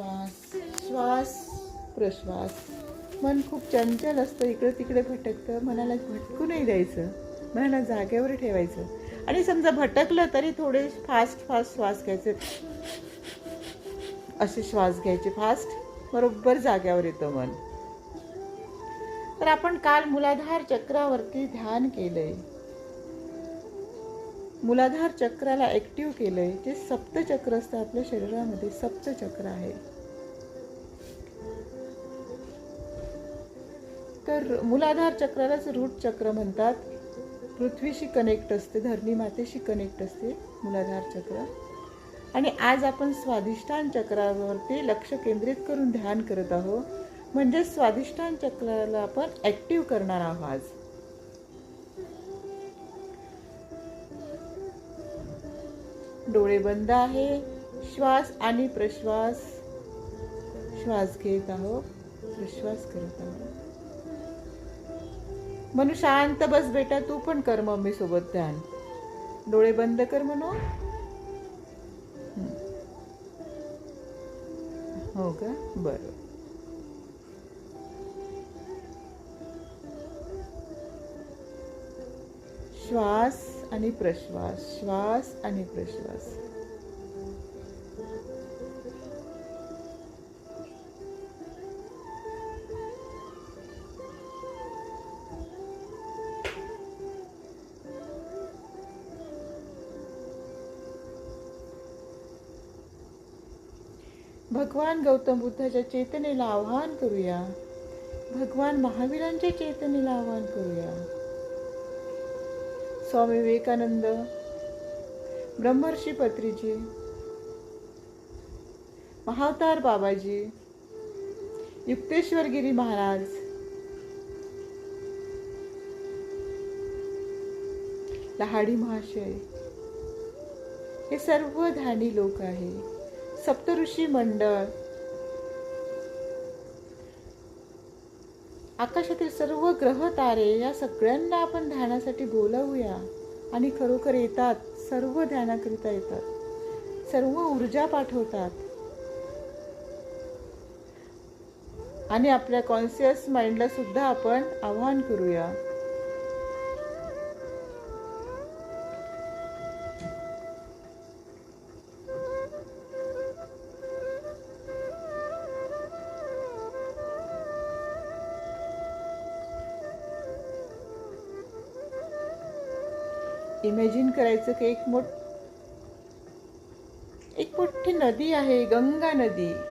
प्रश्वास, श्वास प्रश्वास. मन खूप चंचल असतं, इकडं तिकडे भटकतं. मनाला भटकू नाही द्यायचं, मनाला जागेवर ठेवायचं. आणि समजा भटकलं तरी थोडे फास्ट फास्ट श्वास घ्यायचे, असे श्वास घ्यायचे फास्ट, बरोबर जाग्यावर येतं मन. तर आपण काल मूलाधार चक्रावरती ध्यान केलंय. मूलाधार चक्राला ऍक्टिव्ह केलंय. जे सप्तचक्र असतं आपल्या शरीरामध्ये, सप्तचक्र आहे. तर मूलाधार चक्रालाच रूट चक्र म्हणतात. पृथ्वीशी कनेक्ट असते, धरणी मातेशी कनेक्ट असते मूलाधार चक्र. आणि आज आपण स्वाधिष्ठान चक्रावरती लक्ष केंद्रित करून ध्यान करत आहोत. म्हणजे स्वाधिष्ठान चक्राला आपण ऍक्टिव्ह करणार आहोत आज. डोळे बंद आहे. श्वास आणि प्रश्वास, श्वास घेत आहोत, प्रश्वास करत आहोत. म्हणून शांत बस बेटा, तू पण कर मम्मी सोबत ध्यान. डोळे बंद कर म्हणू. हो का, बरं. श्वास आणि प्रश्वास, श्वास आणि प्रश्वास. भगवान गौतम बुद्धाच्या चेतनेला आवाहन करूया. भगवान महावीरांच्या चेतनेला आवाहन करूया. स्वामी विवेकानंद, ब्रह्मर्षी पत्रीजी, महावतार बाबाजी, युक्तेश्वर गिरी महाराज, लहाडी महाशय, हे सर्व ध्यानी लोक आहे. सप्तऋषी मंडळ, आकाशातील सर्व ग्रह तारे, या सगळ्यांना आपण ध्यानासाठी बोलावूया. आणि खरोखर येतात, सर्व ध्यानाकरिता येतात, सर्व ऊर्जा पाठवतात. आणि आपल्या कॉन्शियस माइंडला सुद्धा आपण आवाहन करूया. इमॅजिन करायचं की एक मोठी नदी आहे, गंगा नदी.